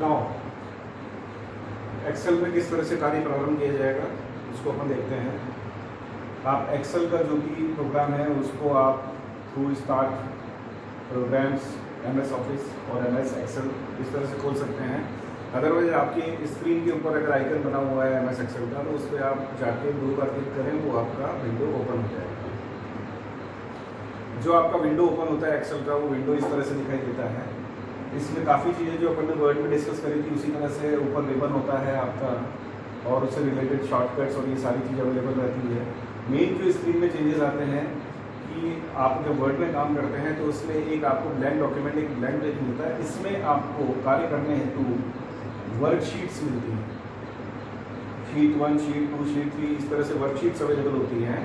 Now Excel में किस तरह से कार्य प्रारंभ किया जाएगा उसको अपन देखते हैं। आप एक्सेल का जो भी प्रोग्राम है उसको आप through start programs MS office और MS एक्सेल इस तरह से खोल सकते हैं। अदरवाइज आपकी स्क्रीन के ऊपर अगर आइकन बना हुआ है MS एक्सेल का तो उस पर आप जाके 2 बार क्लिक करें वो आपका विंडो ओपन हो जाएगा। जो आपका विंडो ओपन होता है एक्सेल का वो विंडो इस तरह से दिखाई देता है। इसमें काफ़ी चीज़ें जो अपन ने वर्ड में डिस्कस करी थी उसी तरह से ऊपर रिबन होता है आपका और उससे रिलेटेड शॉर्टकट्स और ये सारी चीज़ अवेलेबल रहती है। मेन जो स्क्रीन में चेंजेस आते हैं कि आप जब वर्ड में काम करते हैं तो उसमें एक आपको ब्लैंक डॉक्यूमेंट एक ब्लैंक पेज मिलता है। इसमें आपको कार्य करने हेतु वर्कशीट्स मिलती हैं। शीट 1, शीट 2, शीट 3 इस तरह से वर्कशीट्स अवेलेबल होती हैं।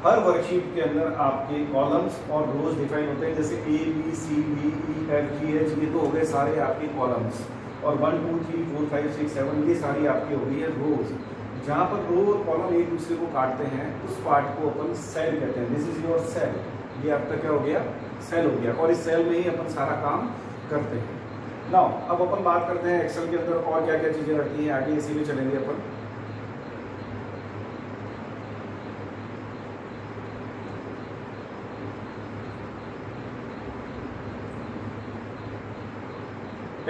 हर वर्कशीट के अंदर आपके कॉलम्स और रोज डिफाइन होते हैं, जैसे A B C D E F G H ये तो हो गए सारे आपके कॉलम्स और 1 2 3 4 5 6 7 ये सारी आपकी हो गई है रोज। जहाँ पर रो और कॉलम एक दूसरे को काटते हैं उस पार्ट को अपन सेल कहते हैं। This is your cell. ये आपका क्या हो गया? सेल हो गया और इस सेल में ही अपन सारा काम करते हैं। नाउ अब अपन बात करते हैं एक्सेल के अंदर और क्या क्या चीज़ें रहती हैं। आगे इसी में चलेंगे अपन।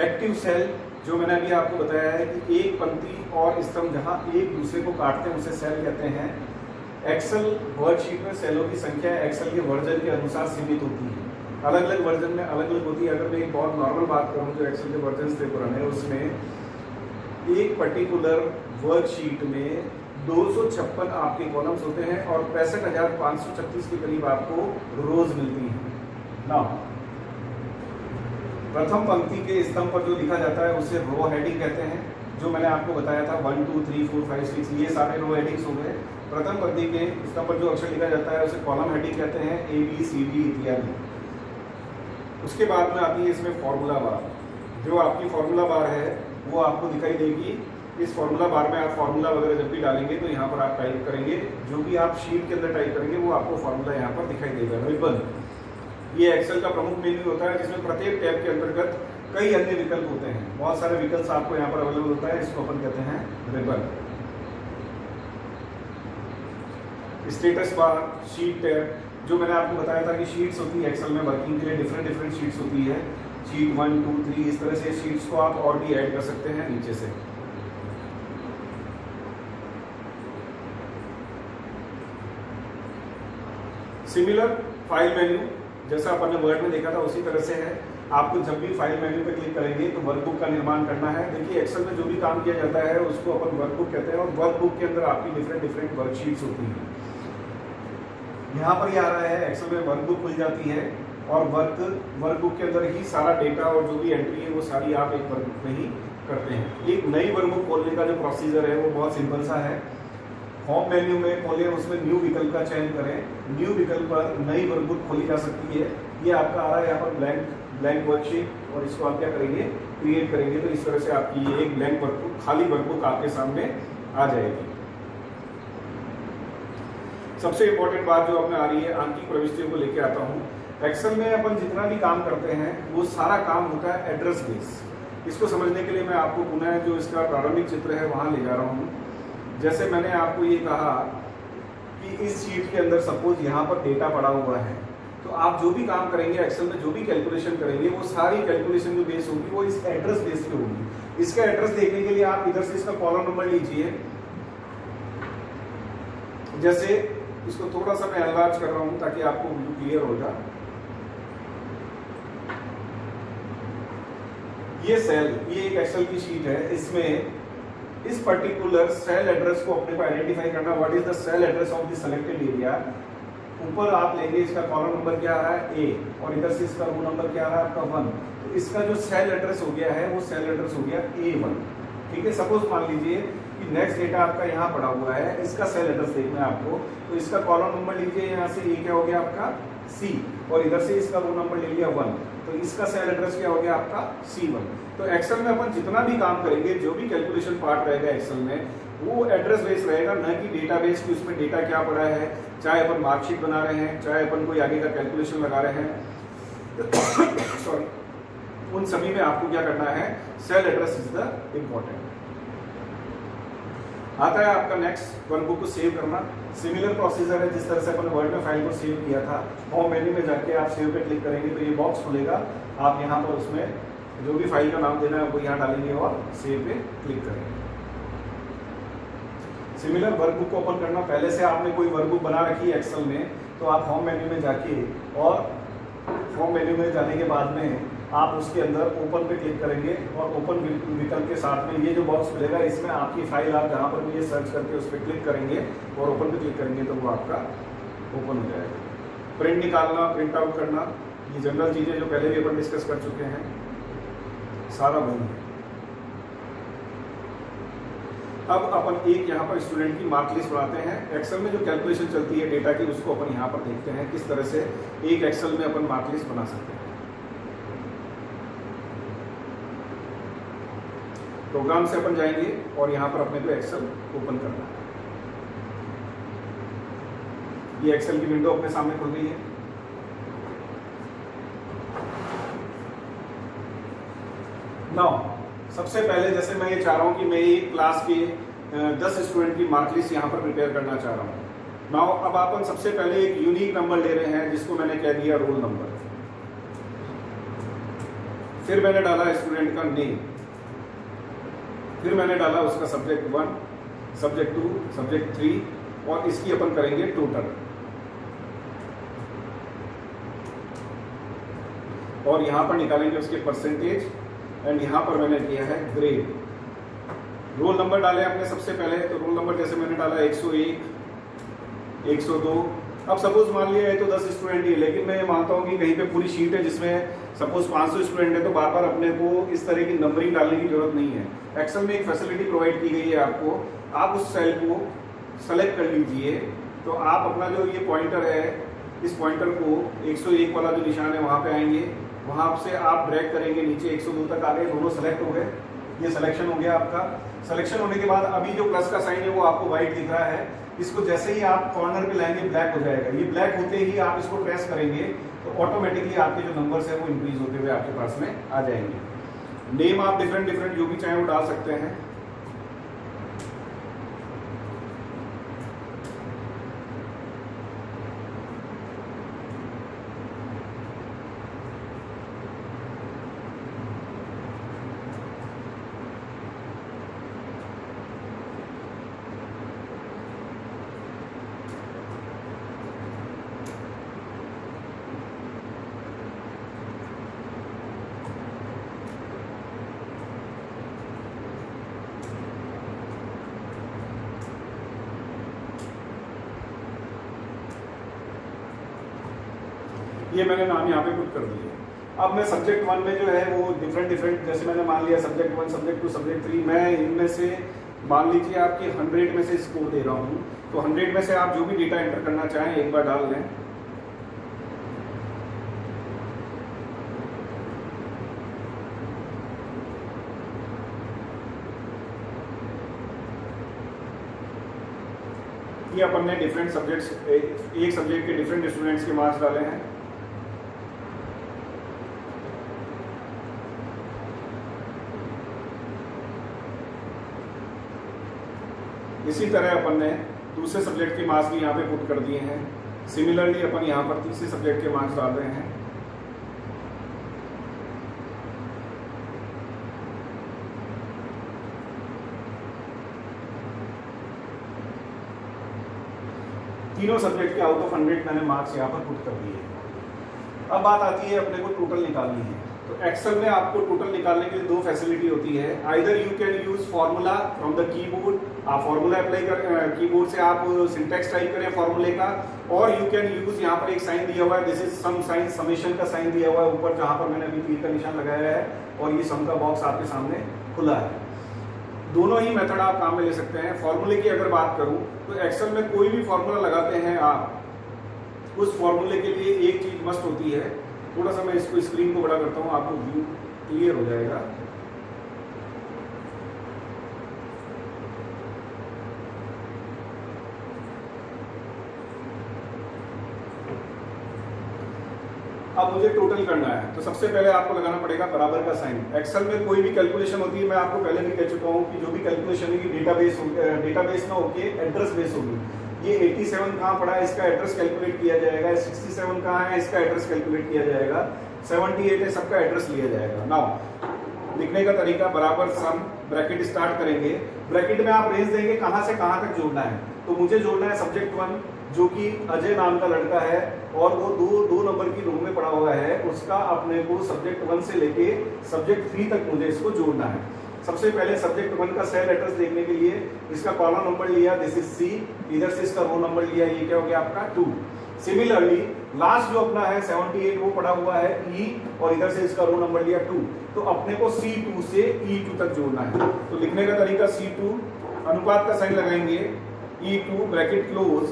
एक्टिव सेल जो मैंने अभी आपको बताया है कि एक पंक्ति और स्तंभ जहां एक दूसरे को काटते हैं उसे सेल कहते हैं। एक्सेल वर्कशीट में सेलों की संख्या एक्सेल के वर्जन के अनुसार सीमित होती है। अलग अलग वर्जन में अलग अलग होती है। अगर मैं एक बहुत नॉर्मल बात करूं जो एक्सेल के वर्जन थे पुराने, उसमें एक पर्टिकुलर वर्कशीट में 256 आपके कॉलम्स होते हैं और 65,536 के करीब आपको रोज मिलती हैं। ना प्रथम पंक्ति के स्तंभ पर जो लिखा जाता है उसे रो हेडिंग कहते हैं। जो मैंने आपको बताया था 1 2 3 4 5 6 ये सारे रो हेडिंग्स हो गए। प्रथम पंक्ति के स्तंभ पर जो अक्षर लिखा जाता है उसे कॉलम हेडिंग कहते हैं, A B C D इत्यादि। उसके बाद में आती है इसमें फॉर्मूला बार। जो आपकी फॉर्मूला बार है वो आपको दिखाई देगी। इस फॉर्मूला बार में आप फॉर्मूला वगैरह जब भी डालेंगे तो यहाँ पर आप टाइप करेंगे, जो भी आप शीट के अंदर टाइप करेंगे वो आपको फॉर्मूला यहाँ पर दिखाई देगा। रिबन ये एक्सेल का प्रमुख मेन्यू होता है जिसमें प्रत्येक टैब के अंतर्गत कई अन्य विकल्प होते हैं। बहुत सारे विकल्प आपको यहाँ पर अवेलेबल होता है, इसको अपन कहते हैं ribbon. Status bar, sheet tab जो मैंने आपको बताया था कि शीट्स होती है एक्सेल में वर्किंग के लिए डिफरेंट शीट्स होती है। शीट 1 2 3 इस तरह से शीट्स को आप और भी ऐड कर सकते हैं नीचे से। सिमिलर फाइल मेन्यू जैसा अपन ने वर्ड में देखा था उसी तरह से है। आपको जब भी फाइल मेन्यू पे क्लिक करेंगे तो वर्कबुक का निर्माण करना है। देखिए एक्सेल में जो भी काम किया जाता है उसको अपन वर्कबुक कहते हैं और वर्कबुक के अंदर आपकी डिफरेंट वर्कशीट्स होती हैं। यहाँ पर ये आ रहा है एक्सेल में वर्कबुक खुल जाती है और वर्कबुक के अंदर ही सारा डेटा और जो भी एंट्री है वो सारी आप एक वर्कबुक में ही करते हैं। एक नई वर्कबुक खोलने का जो प्रोसीजर है वो बहुत सिंपल सा है। होम मेन्यू में खोलें, उसमें न्यू विकल्प का चयन करें। न्यू विकल्प पर नई वर्कबुक खोली जा सकती है। ये आपका आ रहा है यहाँ पर ब्लैंक वर्कशीट और इसको आप क्या करेंगे? क्रिएट करेंगे तो इस तरह से आपकी ये एक ब्लैंक वर्कबुक खाली वर्कबुक आपके सामने आ जाएगी। सबसे इंपॉर्टेंट बात जो अब आ रही है आंकिक प्रविष्टियों को लेके आता हूँ। एक्सेल में अपन जितना भी काम करते हैं वो सारा काम होता है एड्रेस बेस। इसको समझने के लिए मैं आपको पुनः जो इसका प्रारंभिक चित्र है वहाँ ले जा रहा हूँ। जैसे मैंने आपको ये कहा कि इस शीट के अंदर सपोज यहाँ पर डेटा पड़ा हुआ है तो आप जो भी काम करेंगे एक्सेल में जो भी कैलकुलेशन करेंगे वो सारी कैलकुलेशन जो बेस होगी वो इस एड्रेस बेस पे होगी। इसका एड्रेस देखने के लिए आप इधर से इसका कॉलम नंबर लीजिए। जैसे इसको थोड़ा सा मैं एनलार्ज कर रहा हूं ताकि आपको क्लियर हो जाए। ये सेल, ये एक एक्सेल की शीट है। इसमें इस पर्टिकुलर सेल एड्रेस को अपने को आइडेंटिफाई करना, what is the cell address of the selected area. ऊपर आप लेंगे इसका कॉलम नंबर क्या आ रहा है? A और इधर से इसका रो नंबर क्या आ रहा है? आपका 1। तो इसका जो सेल एड्रेस हो गया है वो सेल एड्रेस हो गया A1। ठीक है। सपोज मान लीजिए कि नेक्स्ट डेटा आपका यहाँ पड़ा हुआ है, इसका सेल एड्रेस देखना है आपको, तो इसका कॉलम नंबर लीजिए यहाँ से, ये क्या हो गया आपका C और इधर से इसका रो नंबर ले लिया 1, तो इसका सेल एड्रेस क्या हो गया आपका C1। तो एक्सेल में अपन जितना भी काम करेंगे, जो भी कैलकुलेशन पार्ट रहेगा एक्सेल में, वो एड्रेस बेस रहेगा, न कि डेटा बेस कि उसमें डेटा क्या पड़ा है। चाहे अपन मार्कशीट बना रहे हैं, चाहे अपन कोई आगे का कैलकुलेशन लगा रहे हैं सॉरी उन सभी में आपको क्या करना है, cell address is the important. आता है आपका नेक्स्ट वर्कबुक को सेव करना। सिमिलर प्रोसीजर है जिस तरह से अपन वर्ड में फाइल को सेव किया था। होम मेन्यू में जाके आप सेव पे क्लिक करेंगे तो ये बॉक्स खुलेगा, आप यहाँ पर उसमें जो भी फाइल का नाम देना है वो यहाँ डालेंगे और सेव पे क्लिक करेंगे। सिमिलर वर्कबुक को ओपन करना, पहले से आपने कोई वर्कबुक बना रखी है एक्सेल में तो आप होम मेन्यू में जाके और होम मेन्यू में जाने के बाद में आप उसके अंदर ओपन पे क्लिक करेंगे और ओपन विकल्प के साथ में ये जो बॉक्स खुलेगा इसमें आपकी फाइल आप जहाँ पर भी ये सर्च करके उस पर क्लिक करेंगे और ओपन पे क्लिक करेंगे तो वो आपका ओपन हो जाएगा। प्रिंट निकालना, प्रिंट आउट करना, ये जनरल चीज़ें जो पहले भी अपन डिस्कस कर चुके हैं, सारा वही है। अब अपन एक यहाँ पर स्टूडेंट की मार्क लिस्ट बनाते हैं। एक्सेल में जो कैलकुलेशन चलती है डेटा की उसको अपन यहाँ पर देखते हैं किस तरह से एक एक्सेल में अपन मार्क लिस्ट बना सकते हैं। प्रोग्राम से अपन जाएंगे और यहाँ पर अपने को एक्सेल ओपन करना है। ये एक्सेल की विंडो अपने सामने खुल गई है। नाउ सबसे पहले जैसे मैं ये चाह रहा हूँ कि मैं एक क्लास के 10 स्टूडेंट की मार्क लिस्ट यहाँ पर प्रिपेयर करना चाह रहा हूँ। नाउ अब अपन सबसे पहले एक यूनिक नंबर ले रहे हैं जिसको मैंने कह दिया रोल नंबर। फिर मैंने डाला स्टूडेंट का नेम, फिर मैंने डाला उसका सब्जेक्ट 1, सब्जेक्ट 2, सब्जेक्ट 3 और इसकी अपन करेंगे टोटल। और यहाँ पर निकालेंगे उसके परसेंटेज एंड यहाँ पर मैंने किया है ग्रेड। रोल नंबर डाले आपने सबसे पहले, तो रोल नंबर जैसे मैंने डाला 101, 102। अब सपोज मान लिया है तो 10 स्टूडेंट ही, लेकिन मैं ये मानता हूँ कि कहीं पे पूरी शीट है जिसमें सपोज 500 स्टूडेंट है तो बार बार अपने को इस तरह की नंबरिंग डालने की जरूरत नहीं है। एक्सेल में एक फैसिलिटी प्रोवाइड की गई है आपको, आप उस सेल को सेलेक्ट कर लीजिए तो आप अपना जो ये पॉइंटर है इस पॉइंटर को 101 वाला जो निशान है वहाँ पे आएंगे, वहाँ से आप ड्रैग करेंगे नीचे 102 तक आ गए, दोनों सेलेक्ट हो गए। ये सिलेक्शन हो गया आपका। सिलेक्शन होने के बाद अभी जो प्लस का साइन है वो आपको व्हाइट दिख रहा है, इसको जैसे ही आप कॉर्नर पे लाएंगे ब्लैक हो जाएगा। ये ब्लैक होते ही आप इसको प्रेस करेंगे तो ऑटोमेटिकली आपके जो नंबर्स है वो इंक्रीज होते हुए आपके पास में आ जाएंगे। नेम आप डिफरेंट जो भी चाहे वो डाल सकते हैं। ये मैंने नाम यहाँ पे पुट कर दिया। अब मैं सब्जेक्ट 1 में जो है वो डिफरेंट जैसे मैंने मान लिया सब्जेक्ट 1, सब्जेक्ट 2, सब्जेक्ट 3, मैं इनमें से मान लीजिए आपकी 100 में से स्कोर दे रहा हूँ, तो 100 में से आप जो भी डेटा एंटर करना चाहें एक बार डाल लें। ये अपन ने डिफरेंट सब्जेक्ट्स, एक सब्जेक्ट के डिफरेंट स्टूडेंट्स के मार्क्स डाले हैं। इसी तरह अपन ने दूसरे सब्जेक्ट के मार्क्स भी यहाँ पे पुट कर दिए हैं। सिमिलरली अपन यहाँ पर तीसरे सब्जेक्ट के मार्क्स डाल रहे हैं। तीनों सब्जेक्ट के आउट ऑफ 100 मैंने मार्क्स यहाँ पर पुट कर दिए। अब बात आती है अपने को टोटल निकालनी है। तो एक्सेल में आपको टोटल निकालने के लिए दो फैसिलिटी होती है। Either you can use formula from the keyboard, आप फॉर्मूला अप्लाई कर कीबोर्ड से आप सिंटैक्स टाइप करें फॉर्मूले का, और यू कैन यूज यहाँ पर एक साइन दिया हुआ है, this is sum sign, summation का साइन दिया हुआ है ऊपर जहाँ पर मैंने अभी तीर का निशान लगाया है, और ये सम का बॉक्स आपके सामने खुला है। दोनों ही मेथड आप काम में ले सकते हैं। फॉर्मूले की अगर बात करूं तो एक्सेल में कोई भी फॉर्मूला लगाते हैं आप, उस फॉर्मूले के लिए एक चीज मस्ट होती है। थोड़ा सा मैं इसको स्क्रीन को बड़ा करता हूं, आपको व्यू क्लियर हो जाएगा। अब मुझे टोटल करना है, तो सबसे पहले आपको लगाना पड़ेगा बराबर का साइन। एक्सेल में कोई भी कैलकुलेशन होती है, मैं आपको पहले भी कह चुका हूँ कि जो भी कैलकुलेशन होगी डेटाबेस में होगी, एड्रेस बेस होगी। ये 87 कहाँ पड़ा है, इसका एड्रेस कैलकुलेट किया जाएगा। 67 कहाँ है, इसका एड्रेस कैलकुलेट किया जाएगा। 78 है, सबका एड्रेस लिया जाएगा। नाउ लिखने का तरीका, बराबर सम, ब्रैकेट स्टार्ट करेंगे। ब्रैकेट में आप रेंज देंगे कहाँ से कहाँ तक जोड़ना है। तो मुझे जोड़ना है सब्जेक्ट 1 जो कि अजय नाम का लड़का है और वो दो नंबर की रूम में पड़ा हुआ है, उसका अपने को सब्जेक्ट 1 से लेके सब्जेक्ट 3 तक मुझे इसको जोड़ना है। सबसे पहले सब्जेक्ट 1 का सेल एड्रेस देखने के लिए इसका कॉलम नंबर लिया, दिस इज सी, इधर से इसका रो नंबर लिया, ये क्या हो गया आपका 2। सिमिलरली लास्ट जो अपना है 78 वो पड़ा हुआ है ई और इधर से इसका रो नंबर लिया 2, तो अपने को C2 से E2 तक जोड़ना है। तो लिखने का तरीका C2 अनुपात का साइन लगाएंगे, E2 bracket close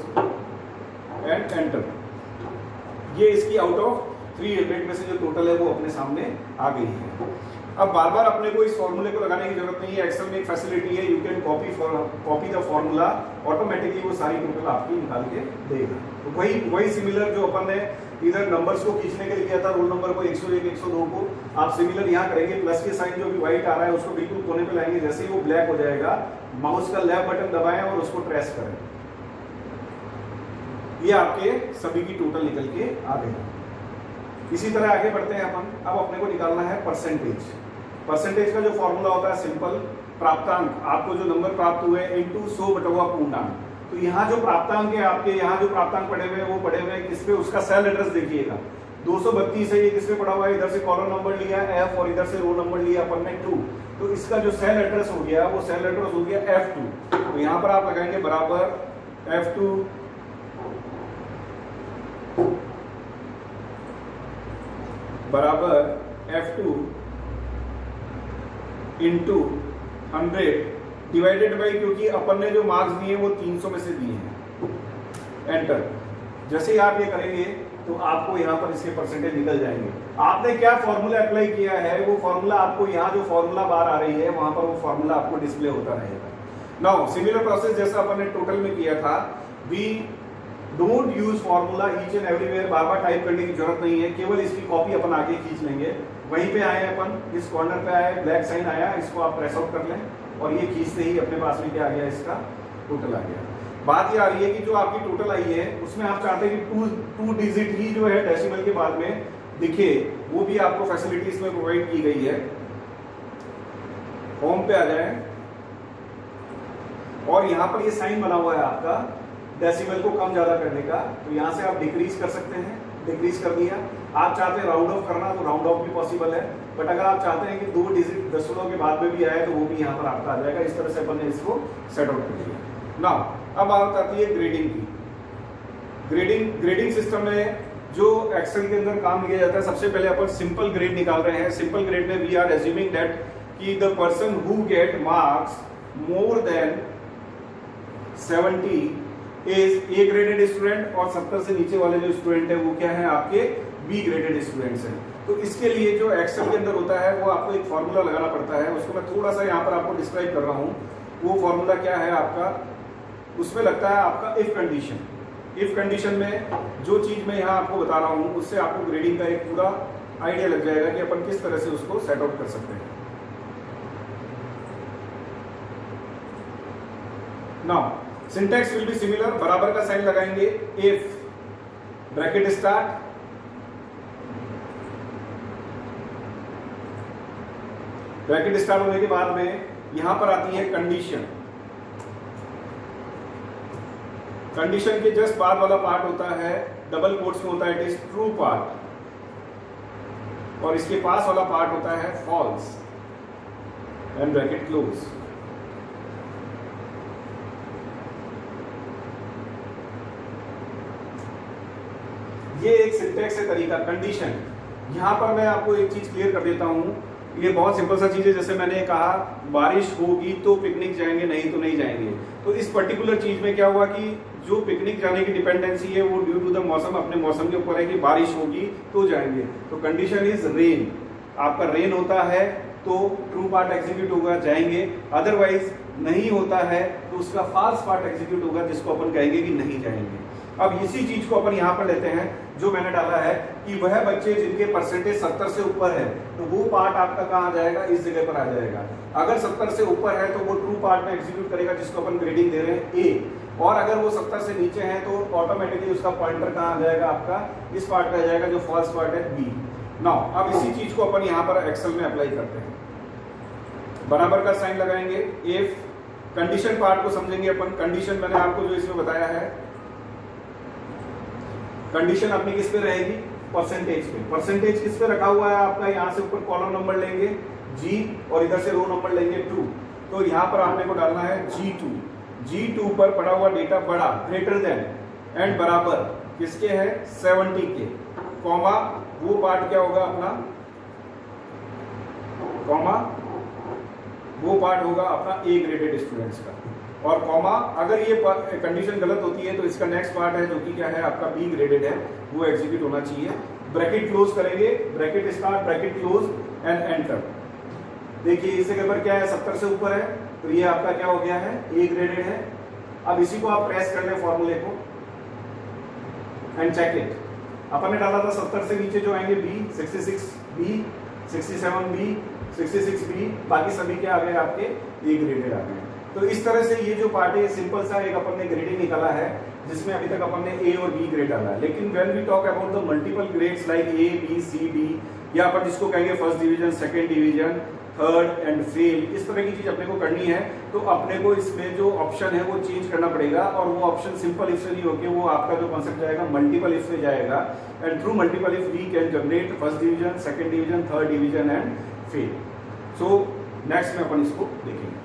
and enter. ये इसकी आउट ऑफ 300 में से जो टोटल है वो अपने सामने आ गई है। अब बार बार अपने को इस फॉर्मूले को लगाने की जरूरत नहीं है। एक्सेल में एक फैसिलिटी है, you can copy the formula, automatically वो सारी टोटल आपकी निकाल के देगा। तो वही सिमिलर जो अपन ने इधर नंबर्स को खींचने के लिए किया था, रोल नंबर को 101 102 को आप सिमिलर यहाँ करेंगे। प्लस के साइन जो भी व्हाइट आ रहा है उसको बिल्कुल कोने पे लाएंगे, जैसे ही वो ब्लैक हो जाएगा माउस का लेफ्ट बटन दबाएं और उसको ट्रेस करें। ये आपके सभी की टोटल निकल के आ गई। इसी तरह आगे बढ़ते हैं अपन। अब अपने को निकालना है परसेंटेज। परसेंटेज का जो फॉर्मूला होता है सिंपल, प्राप्तांक, आपको जो नंबर प्राप्त हुए इनटू 100 बटा पूर्णांक। तो यहाँ जो प्राप्तांक है आपके, यहाँ जो प्राप्तांक पड़े हुए हैं वो पड़े हुए हैं किस पे, उसका सेल एड्रेस देखिएगा 232 है, ये किस पे पड़ा हुआ है, इधर से कॉलम नंबर लिया F और इधर से रो नंबर लिया अपन ने 2। तो इसका जो सेल एड्रेस हो गया वो सेल एड्रेस हो गया F2। तो यहाँ पर आप लगाएंगे बराबर F2 बराबर F2 इंटू 100 डिवाइडेड बाई, क्योंकि अपन ने जो मार्क्स दिए वो 300 में से दिए हैं, एंटर। जैसे ही आप ये करेंगे तो आपको यहाँ पर इसके परसेंटेज निकल जाएंगे। आपने क्या फॉर्मूला अप्लाई किया है वो फॉर्मूला आपको यहाँ जो फॉर्मूला बार आ रही है वहां पर वो फॉर्मूला आपको डिस्प्ले होता रहेगा। नाउ सिमिलर प्रोसेस जैसा अपन ने टोटल में किया था, we don't use formula each and everywhere, बार बार टाइप करने की जरूरत नहीं है, केवल इसकी कॉपी अपन आगे खींच लेंगे। वहीं पे आए अपन, इस कॉर्नर पे आए, ब्लैक साइन आया, इसको आप प्रेस आउट कर लें और ये खींचते ही अपने पास में क्या आ गया, इसका टोटल आ गया। बात ये आ रही है कि जो आपकी टोटल आई है उसमें आप चाहते हैं कि टू डिजिट ही जो है डेसिमल के बाद में दिखे, वो भी आपको फैसिलिटी इसमें प्रोवाइड की गई है। होम पे आ जाए और यहाँ पर ये साइन बना हुआ है आपका डेसिमल को कम ज्यादा करने का, तो यहाँ से आप डिक्रीज कर सकते हैं, डिक्रीज कर दिया। आप चाहते हैं राउंड ऑफ करना तो राउंड ऑफ भी पॉसिबल है, बट अगर आप चाहते हैं कि 2 डिजिट दशमलव के बाद में भी आए तो वो भी यहाँ पर आपका आ जाएगा। इस तरह से अपन ने इसको सेट आउट कर दिया। नाउ अब बात आती है ग्रेडिंग की। ग्रेडिंग सिस्टम में जो एक्सेल के अंदर काम किया जाता है, सबसे पहले अपन सिंपल ग्रेड निकाल रहे हैं। सिंपल ग्रेड में वी आर एज्यूमिंग दैट कि the person who get marks more than 70 is a graded student और 70 से नीचे वाले जो स्टूडेंट है वो क्या है, आपके बी ग्रेडेड स्टूडेंट्स हैं। तो इसके लिए जो एक्सेल के अंदर होता है वो आपको एक फॉर्मूला लगाना पड़ता है, उसको मैं थोड़ा सा यहाँ पर आपको डिस्क्राइब कर रहा हूँ। वो फॉर्मूला क्या है आपका, उसमें लगता है आपका इफ कंडीशन। इफ कंडीशन में जो चीज मैं यहाँ आपको बता रहा हूँ उससे आपको ग्रेडिंग का एक पूरा आइडिया लग जाएगा कि अपन किस तरह से उसको सेट आउट कर सकते हैं। Now syntax will be similar, बराबर का साइन लगाएंगे, if bracket start bracket start होने के बाद में यहां पर आती है कंडीशन। कंडीशन के जस्ट बाद वाला पार्ट होता है डबल कोट्स में होता है, इट इज ट्रू पार्ट, और इसके पास वाला पार्ट होता है फॉल्स एंड ब्रैकेट क्लोज। ये एक सिंटैक्स है तरीका कंडीशन। यहां पर मैं आपको एक चीज क्लियर कर देता हूं, ये बहुत सिंपल सा चीज है। जैसे मैंने कहा बारिश होगी तो पिकनिक जाएंगे, नहीं तो नहीं जाएंगे। तो इस पर्टिकुलर चीज में क्या हुआ कि जो पिकनिक जाने की डिपेंडेंसी है वो ड्यू टू द मौसम, अपने मौसम के ऊपर है कि बारिश होगी तो जाएंगे। तो कंडीशन इज रेन, आपका रेन होता है तो ट्रू पार्ट एग्जीक्यूट होगा, जाएंगे। अदरवाइज नहीं होता है तो उसका फॉल्स पार्ट एग्जीक्यूट होगा, जिसको अपन कहेंगे कि नहीं जाएंगे। अब इसी चीज को अपन यहाँ पर लेते हैं जो मैंने डाला है कि वह बच्चे जिनके परसेंटेज 70 से ऊपर है, तो वो पार्ट आपका कहाँ आ जाएगा, इस जगह पर आ जाएगा। अगर 70 से ऊपर है तो वो ट्रू पार्ट में एग्जीक्यूट करेगा, जिसको अपन ग्रेडिंग दे रहे हैं ए, और अगर वो 70 से नीचे है तो ऑटोमेटिकली उसका पॉइंटर कहाँ आ जाएगा, आपका इस पार्ट पे आ जाएगा जो फॉल्स पार्ट है बी। नाउ अब इसी चीज को अपन यहाँ पर एक्सेल में अप्लाई करते हैं, बराबर का साइन लगाएंगे। इफ कंडीशन पार्ट को समझेंगे अपन। कंडीशन मैंने आपको जो इसमें बताया है, कंडीशन अपनी किस पे रहेगी, परसेंटेज पे। परसेंटेज किस पे रखा हुआ है आपका, यहाँ से ऊपर कॉलम नंबर लेंगे जी और इधर से रो नंबर लेंगे 2, तो यहाँ पर आपने को डालना है G2। G2 पर पड़ा हुआ डेटा बड़ा, ग्रेटर देन एंड बराबर किसके है, 70 के, कॉमा वो पार्ट क्या होगा अपना, कॉमा वो पार्ट होगा अपना ए ग्रेडेड स्टूडेंट्स का, और कॉमा अगर ये कंडीशन गलत होती है तो इसका नेक्स्ट पार्ट है जो कि क्या है आपका बी ग्रेडेड है, वो एग्जीक्यूट होना चाहिए। ब्रैकेट क्लोज करेंगे, bracket start, bracket close and enter. देखिए इस जगह पर क्या है, 70 से ऊपर है, तो ये आपका क्या हो गया है, ए ग्रेडेड है। अब इसी को आप प्रेस कर लें फॉर्मूले को एंड चेक इट। अपन ने डाला था 70 से नीचे जो आएंगे बी, 66 बी, 67 बी, 66 बी, बाकी सभी क्या आ गए आपके ए ग्रेडेड आ गए। तो इस तरह से ये जो पार्ट है सिंपल सा एक अपन ने ग्रेडिंग निकाला है, जिसमें अभी तक अपन ने ए और बी ग्रेड डाला है। लेकिन when we talk about the multiple grades like A B C D, या अपन जिसको कहेंगे first division, second division, third and fail, इस तरह की चीज अपने को करनी है, तो अपने को इसमें जो ऑप्शन है वो चेंज करना पड़ेगा, और वो ऑप्शन सिंपल इफ से नहीं होके वो आपका जो कॉन्सेप्ट जाएगा मल्टीपल इफ में जाएगा। And through multiple if we can generate first division, second division, third division and fail. So next में अपन इसको देखेंगे।